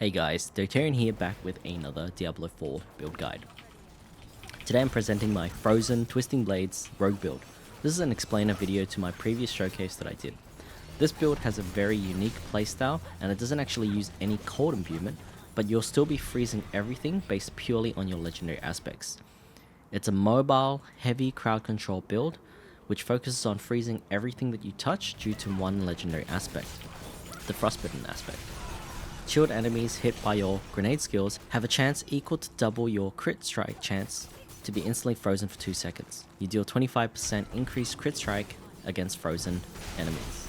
Hey guys, Dotarian here, back with another Diablo 4 build guide. Today I'm presenting my Frozen Twisting Blades Rogue build. This is an explainer video to my previous showcase that I did. This build has a very unique playstyle and it doesn't actually use any cold imbuement, but you'll still be freezing everything based purely on your legendary aspects. It's a mobile, heavy crowd control build, which focuses on freezing everything that you touch due to one legendary aspect, the Frostbitten aspect. Chilled enemies hit by your grenade skills have a chance equal to double your crit strike chance to be instantly frozen for 2 seconds. You deal 25% increased crit strike against frozen enemies.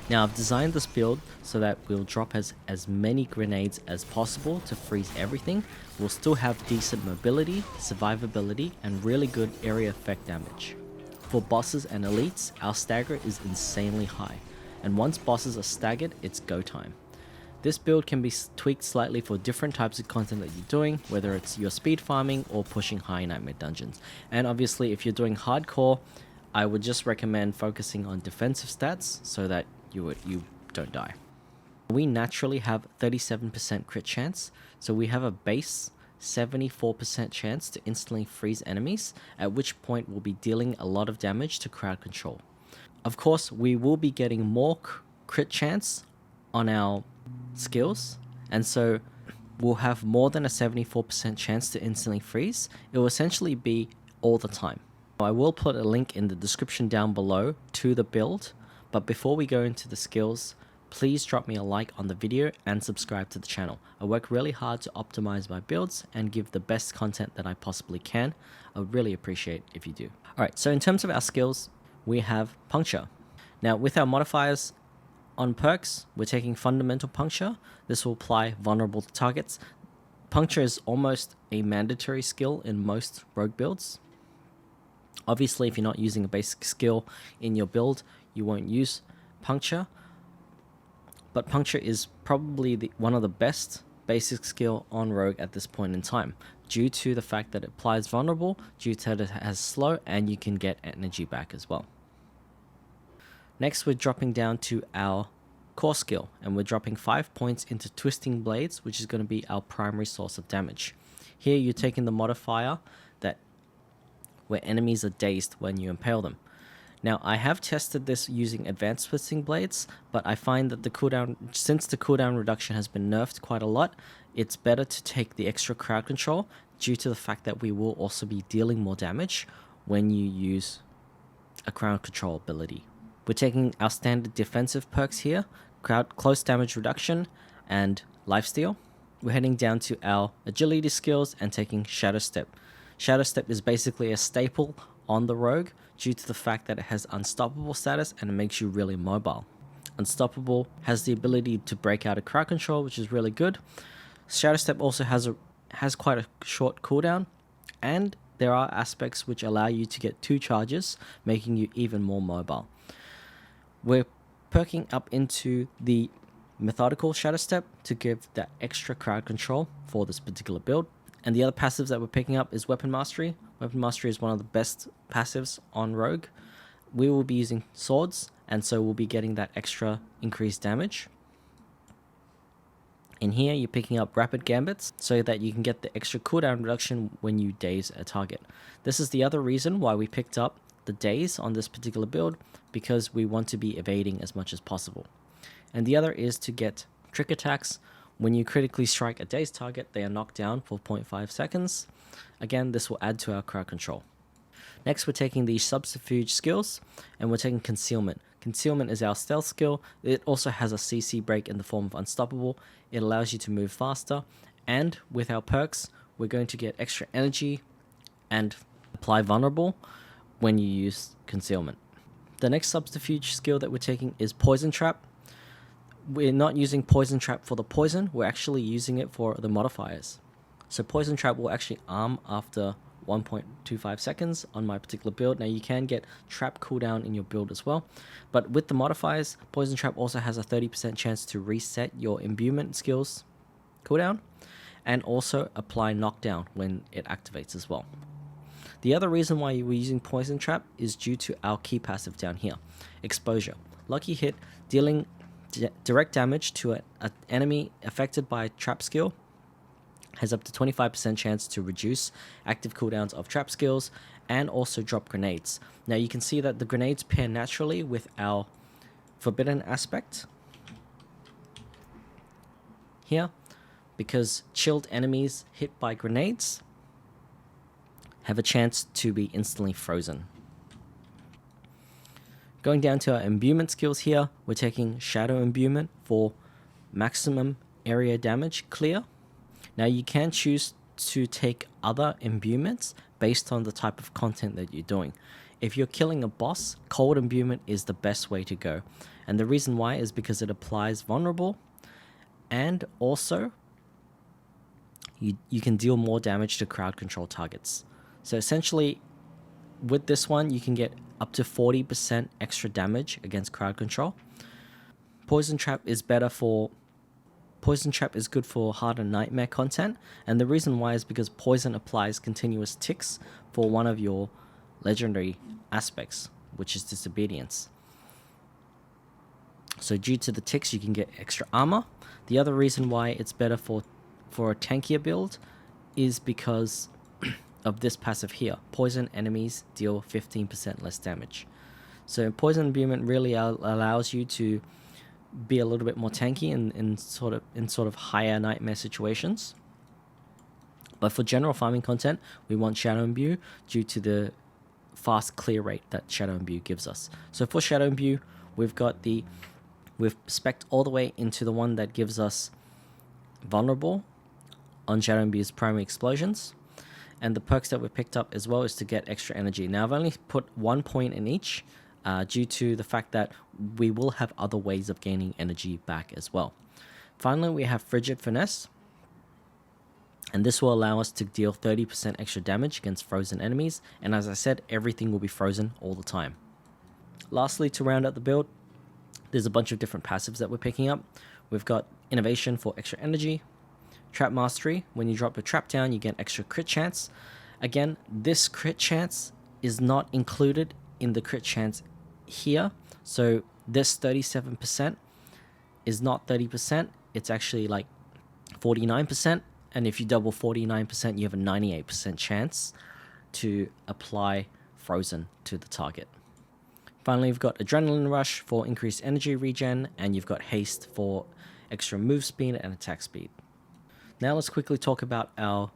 Now I've designed this build so that we'll drop as many grenades as possible to freeze everything. We'll still have decent mobility, survivability, and really good area effect damage. For bosses and elites, our stagger is insanely high, and once bosses are staggered, it's go time. This build can be tweaked slightly for different types of content that you're doing, whether it's your speed farming or pushing high nightmare dungeons. And obviously if you're doing hardcore, I would just recommend focusing on defensive stats so that you don't die. We naturally have 37% crit chance, so we have a base 74% chance to instantly freeze enemies, at which point we'll be dealing a lot of damage to crowd control. Of course, we will be getting more crit chance on our skills, and so we'll have more than a 74% chance to instantly freeze. It will essentially be all the time. I will put a link in the description down below to the build, but before we go into the skills, please drop me a like on the video and subscribe to the channel. I work really hard to optimize my builds and give the best content that I possibly can. I would really appreciate if you do. Alright, so in terms of our skills, we have Puncture. Now with our modifiers, on perks, we're taking Fundamental Puncture. This will apply vulnerable to targets. Puncture is almost a mandatory skill in most rogue builds. Obviously, if you're not using a basic skill in your build, you won't use Puncture. But Puncture is probably one of the best basic skill on rogue at this point in time, due to the fact that it applies vulnerable, due to that it has slow, and you can get energy back as well. Next, we're dropping down to our core skill, and we're dropping 5 points into Twisting Blades, which is going to be our primary source of damage. Here, you're taking the modifier that where enemies are dazed when you impale them. Now, I have tested this using Advanced Twisting Blades, but I find that since the cooldown reduction has been nerfed quite a lot, it's better to take the extra crowd control due to the fact that we will also be dealing more damage when you use a crowd control ability. We're taking our standard defensive perks here, close damage reduction, and lifesteal. We're heading down to our agility skills and taking Shadow Step. Shadow Step is basically a staple on the rogue due to the fact that it has unstoppable status and it makes you really mobile. Unstoppable has the ability to break out of crowd control, which is really good. Shadow Step also has quite a short cooldown, and there are aspects which allow you to get 2 charges, making you even more mobile. We're perking up into the Methodical Shadow Step to give that extra crowd control for this particular build. And the other passives that we're picking up is Weapon Mastery. Weapon Mastery is one of the best passives on rogue. We will be using swords, and so we'll be getting that extra increased damage. In here, you're picking up Rapid Gambits so that you can get the extra cooldown reduction when you daze a target. This is the other reason why we picked up the daze on this particular build, because we want to be evading as much as possible. And the other is to get Trick Attacks. When you critically strike a dazed target, they are knocked down for 0.5 seconds. Again, this will add to our crowd control. Next, we're taking the Subterfuge skills, and we're taking Concealment. Concealment is our stealth skill. It also has a CC break in the form of Unstoppable. It allows you to move faster, and with our perks, we're going to get extra energy and apply vulnerable when you use Concealment. The next Subterfuge skill that we're taking is Poison Trap. We're not using Poison Trap for the poison, we're actually using it for the modifiers. So Poison Trap will actually arm after 1.25 seconds on my particular build. Now you can get Trap cooldown in your build as well, but with the modifiers, Poison Trap also has a 30% chance to reset your Imbuement skills cooldown, and also apply knockdown when it activates as well. The other reason why we're using Poison Trap is due to our key passive down here, Exposure. Lucky Hit, dealing direct damage to an enemy affected by trap skill has up to 25% chance to reduce active cooldowns of trap skills and also drop grenades. Now you can see that the grenades pair naturally with our forbidden aspect here, because chilled enemies hit by grenades have a chance to be instantly frozen. Going down to our imbuement skills here, we're taking Shadow Imbuement for maximum area damage clear. Now you can choose to take other imbuements based on the type of content that you're doing. If you're killing a boss, cold imbuement is the best way to go. And the reason why is because it applies vulnerable, and also you can deal more damage to crowd control targets. So essentially, with this one, you can get up to 40% extra damage against crowd control. Poison Trap is good for harder nightmare content, and the reason why is because poison applies continuous ticks for one of your legendary aspects, which is disobedience. So due to the ticks, you can get extra armor. The other reason why it's better for a tankier build is because of this passive here. Poison enemies deal 15% less damage. So poison imbuement really allows you to be a little bit more tanky in sort of higher nightmare situations. But for general farming content, we want Shadow Imbue due to the fast clear rate that Shadow Imbue gives us. So for Shadow Imbue, we've spec'd all the way into the one that gives us vulnerable on Shadow Imbue's primary explosions. And the perks that we've picked up as well is to get extra energy. Now I've only put 1 point in each due to the fact that we will have other ways of gaining energy back as well. Finally, we have Frigid Finesse. And this will allow us to deal 30% extra damage against frozen enemies. And as I said, everything will be frozen all the time. Lastly, to round out the build, there's a bunch of different passives that we're picking up. We've got Innovation for extra energy. Trap Mastery, when you drop a trap down, you get extra crit chance. Again, this crit chance is not included in the crit chance here. So this 37% is not 30%. It's actually like 49%. And if you double 49%, you have a 98% chance to apply Frozen to the target. Finally, you've got Adrenaline Rush for increased energy regen, and you've got Haste for extra move speed and attack speed. Now let's quickly talk about our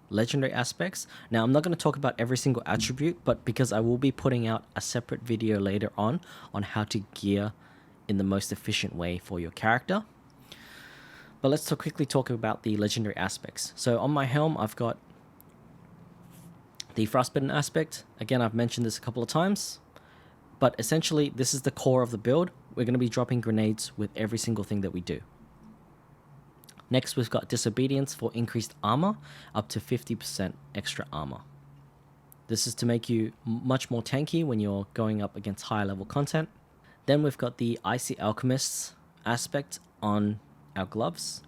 legendary aspects. Now I'm not going to talk about every single attribute, but because I will be putting out a separate video later on how to gear in the most efficient way for your character. But let's quickly talk about the legendary aspects. So on my helm, I've got the Frostbitten aspect. Again, I've mentioned this a couple of times, but essentially this is the core of the build. We're going to be dropping grenades with every single thing that we do. Next, we've got Disobedience for increased armor, up to 50% extra armor. This is to make you much more tanky when you're going up against higher level content. Then we've got the Icy Alchemist's aspect on our gloves.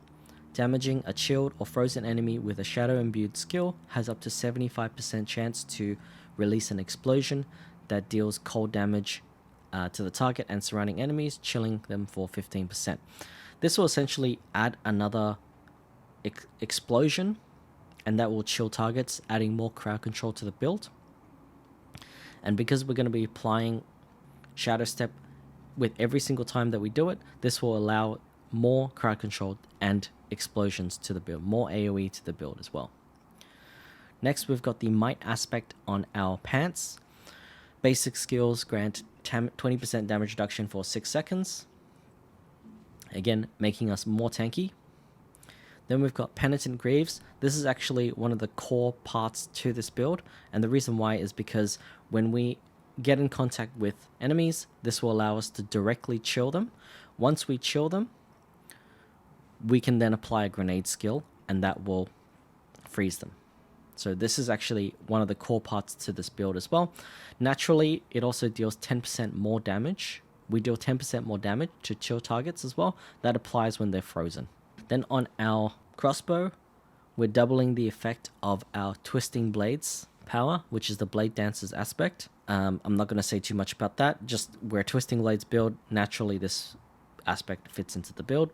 Damaging a chilled or frozen enemy with a shadow imbued skill has up to 75% chance to release an explosion that deals cold damage to the target and surrounding enemies, chilling them for 15%. This will essentially add another explosion, and that will chill targets, adding more crowd control to the build. And because we're going to be applying Shadow Step with every single time that we do it, this will allow more crowd control and explosions to the build, more AoE to the build as well. Next, we've got the Might aspect on our pants. Basic skills grant 20% damage reduction for 6 seconds. Again, making us more tanky. Then we've got Penitent Greaves. This is actually one of the core parts to this build, and the reason why is because when we get in contact with enemies, this will allow us to directly chill them. Once we chill them, we can then apply a grenade skill, and that will freeze them. So this is actually one of the core parts to this build as well. Naturally, it also deals 10% more damage. We deal 10% more damage to chill targets as well. That applies when they're frozen. Then on our crossbow, we're doubling the effect of our Twisting Blades power, which is the Blade Dancer's aspect. I'm not going to say too much about that. Just we're a Twisting Blades build. Naturally, this aspect fits into the build.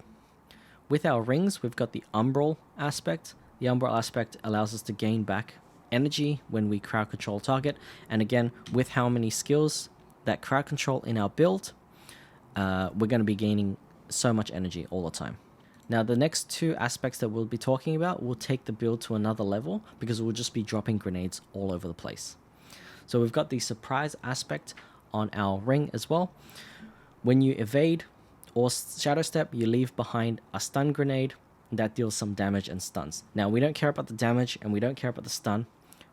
With our rings, we've got the umbral aspect. The umbral aspect allows us to gain back energy when we crowd control a target. And again, with how many skills that crowd control in our build, we're going to be gaining so much energy all the time. Now, the next two aspects that we'll be talking about will take the build to another level because we'll just be dropping grenades all over the place. So we've got the surprise aspect on our ring as well. When you evade or shadow step, you leave behind a stun grenade that deals some damage and stuns. Now, we don't care about the damage and we don't care about the stun.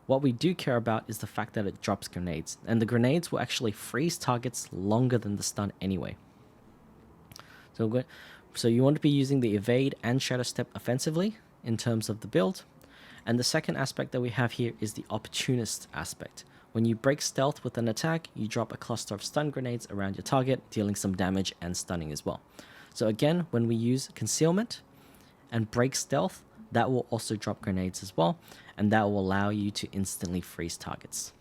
What we do care about is the fact that it drops grenades, and the grenades will actually freeze targets longer than the stun anyway. So you want to be using the evade and shadow step offensively in terms of the build. And the second aspect that we have here is the opportunist aspect. When you break stealth with an attack, you drop a cluster of stun grenades around your target, dealing some damage and stunning as well. So again, when we use concealment and break stealth, that will also drop grenades as well, and that will allow you to instantly freeze targets.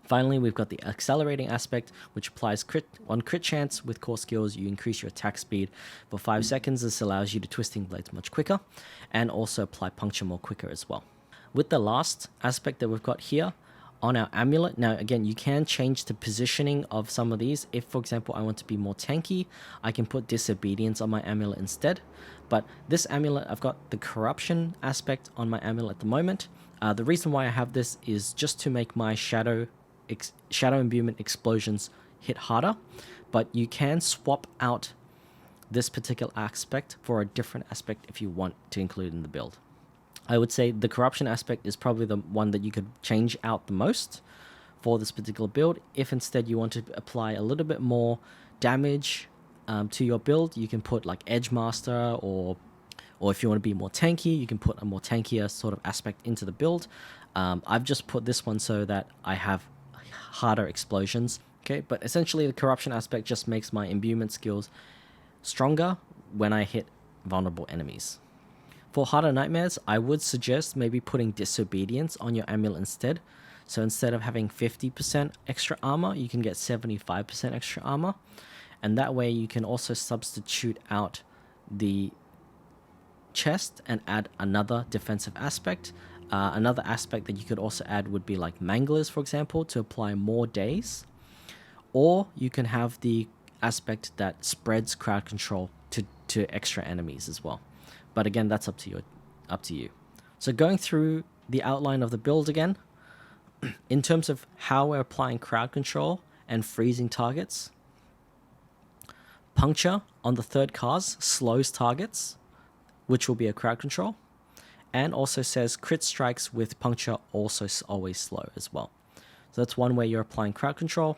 Finally, we've got the accelerating aspect, which applies on crit chance with core skills. You increase your attack speed for 5 seconds. This allows you to twisting blades much quicker, and also apply puncture more quicker as well. With the last aspect that we've got here on our amulet, now again, you can change the positioning of some of these. If, for example, I want to be more tanky, I can put disobedience on my amulet instead. But this amulet, I've got the corruption aspect on my amulet at the moment. The reason why I have this is just to make my shadow imbuement explosions hit harder, but you can swap out this particular aspect for a different aspect if you want to include in the build. I would say the corruption aspect is probably the one that you could change out the most for this particular build. If instead you want to apply a little bit more damage to your build, you can put like Edge Master, or if you want to be more tanky, you can put a more tankier sort of aspect into the build. I've just put this one so that I have harder explosions. Okay, but essentially the corruption aspect just makes my imbuement skills stronger when I hit vulnerable enemies. For harder nightmares, I would suggest maybe putting disobedience on your amulet instead. So instead of having 50% extra armor, you can get 75% extra armor, and that way you can also substitute out the chest and add another defensive aspect. Another aspect that you could also add would be like manglers, for example, to apply more days. Or you can have the aspect that spreads crowd control to extra enemies as well. But again, that's up to you. So going through the outline of the build again, in terms of how we're applying crowd control and freezing targets, puncture on the third cars slows targets, which will be a crowd control. And also says crit strikes with puncture also always slow as well. So that's one way you're applying crowd control.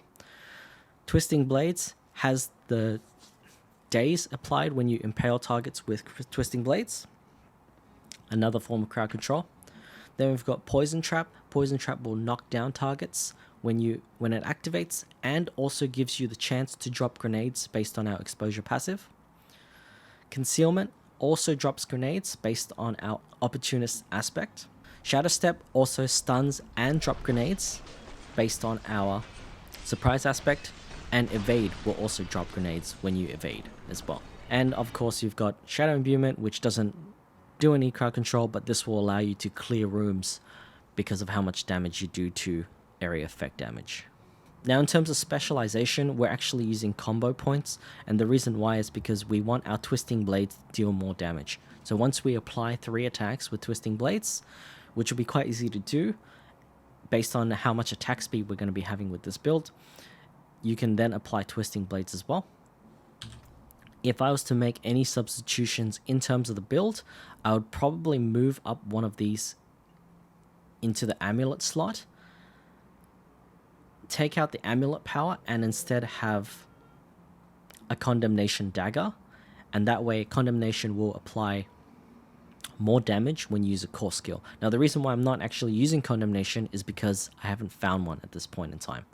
Twisting blades has the days applied when you impale targets with twisting blades. Another form of crowd control. Then we've got poison trap. Poison trap will knock down targets when it activates, and also gives you the chance to drop grenades based on our exposure passive. Concealment also drops grenades based on our opportunist aspect. Shadow Step also stuns and drop grenades based on our surprise aspect, and Evade will also drop grenades when you evade as well. And of course you've got Shadow Imbuement, which doesn't do any crowd control, but this will allow you to clear rooms because of how much damage you do to area effect damage. Now in terms of specialization, we're actually using combo points, and the reason why is because we want our twisting blades to deal more damage. So once we apply 3 attacks with twisting blades, which will be quite easy to do based on how much attack speed we're going to be having with this build, you can then apply twisting blades as well. If I was to make any substitutions in terms of the build, I would probably move up one of these into the amulet slot, take out the amulet power, and instead have a condemnation dagger, and that way Condemnation will apply more damage when you use a core skill. Now the reason why I'm not actually using Condemnation is because I haven't found one at this point in time.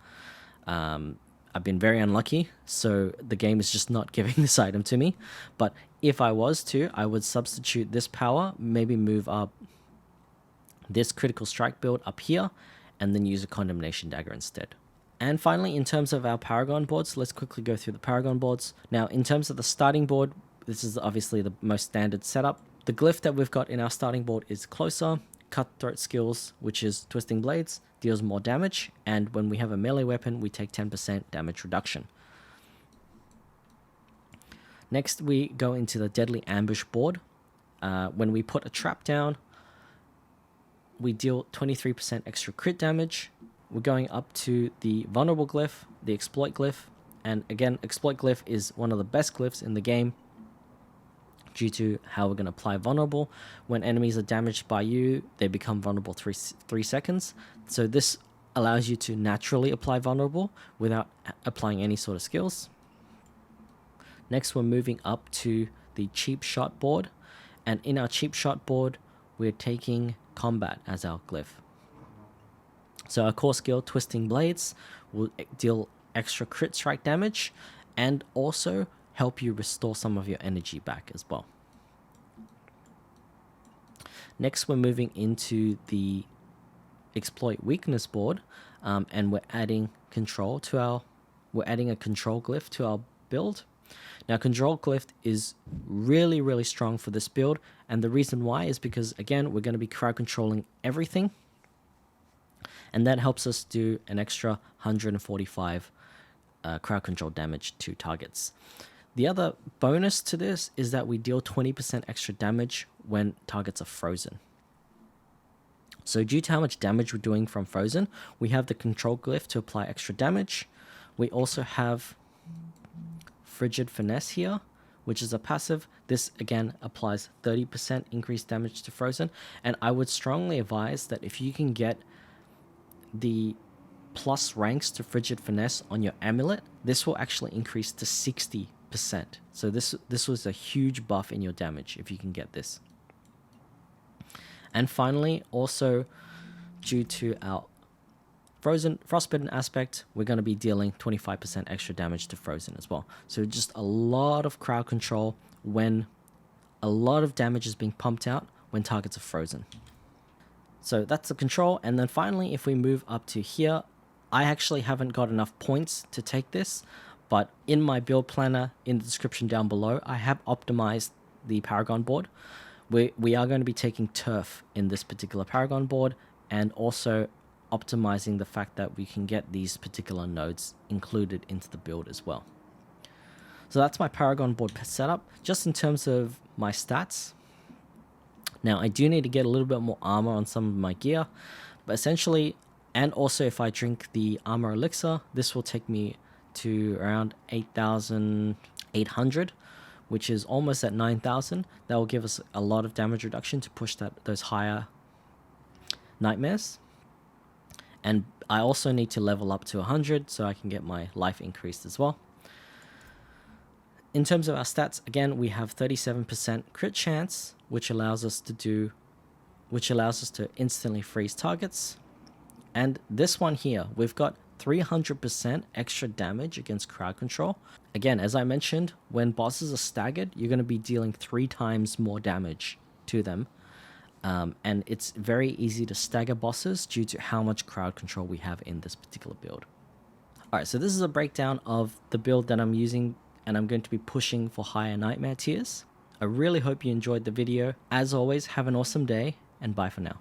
I've been very unlucky, so the game is just not giving this item to me. But if I was to, I would substitute this power, maybe move up this critical strike build up here, and then use a Condemnation dagger instead. And finally, in terms of our Paragon boards, let's quickly go through the Paragon boards. Now, in terms of the starting board, this is obviously the most standard setup. The glyph that we've got in our starting board is Closer, Cutthroat Skills, which is Twisting Blades, deals more damage, and when we have a melee weapon, we take 10% damage reduction. Next, we go into the Deadly Ambush board. When we put a trap down, we deal 23% extra crit damage. We're going up to the Vulnerable glyph, the Exploit glyph, and again, Exploit glyph is one of the best glyphs in the game due to how we're going to apply Vulnerable. When enemies are damaged by you, they become vulnerable 3 seconds. So this allows you to naturally apply Vulnerable without applying any sort of skills. Next, we're moving up to the Cheap Shot board, and in our Cheap Shot board, we're taking Combat as our glyph. So our core skill, Twisting Blades, will deal extra crit strike damage and also help you restore some of your energy back as well. Next, we're moving into the Exploit Weakness board, and we're adding control to we're adding a control glyph to our build. Now, control glyph is really, really strong for this build, and the reason why is because, again, we're going to be crowd controlling everything, and that helps us do an extra 145 crowd control damage to targets. The other bonus to this is that we deal 20% extra damage when targets are frozen. So due to how much damage we're doing from frozen, we have the control glyph to apply extra damage. We also have Frigid Finesse here, which is a passive. This again applies 30% increased damage to frozen, and I would strongly advise that if you can get the plus ranks to Frigid Finesse on your amulet, this will actually increase to 60%. So this was a huge buff in your damage if you can get this. And finally, also due to our Frostbitten aspect, we're going to be dealing 25% extra damage to frozen as well. So just a lot of crowd control when a lot of damage is being pumped out when targets are frozen. So that's the control. And then finally, if we move up to here, I actually haven't got enough points to take this, but in my build planner in the description down below, I have optimized the Paragon board. We are going to be taking turf in this particular Paragon board, and also optimizing the fact that we can get these particular nodes included into the build as well. So that's my Paragon board setup. Just in terms of my stats, now I do need to get a little bit more armor on some of my gear, but essentially, and also if I drink the armor elixir, this will take me to around 8,800, which is almost at 9,000. That will give us a lot of damage reduction to push those higher nightmares. And I also need to level up to 100 so I can get my life increased as well. In terms of our stats, again, we have 37% crit chance, which allows us to instantly freeze targets. And this one here, we've got 300% extra damage against crowd control. Again, as I mentioned, when bosses are staggered, you're going to be dealing 3 times more damage to them. And it's very easy to stagger bosses due to how much crowd control we have in this particular build. Alright, so this is a breakdown of the build that I'm using, and I'm going to be pushing for higher nightmare tiers. I really hope you enjoyed the video. As always, have an awesome day, and bye for now.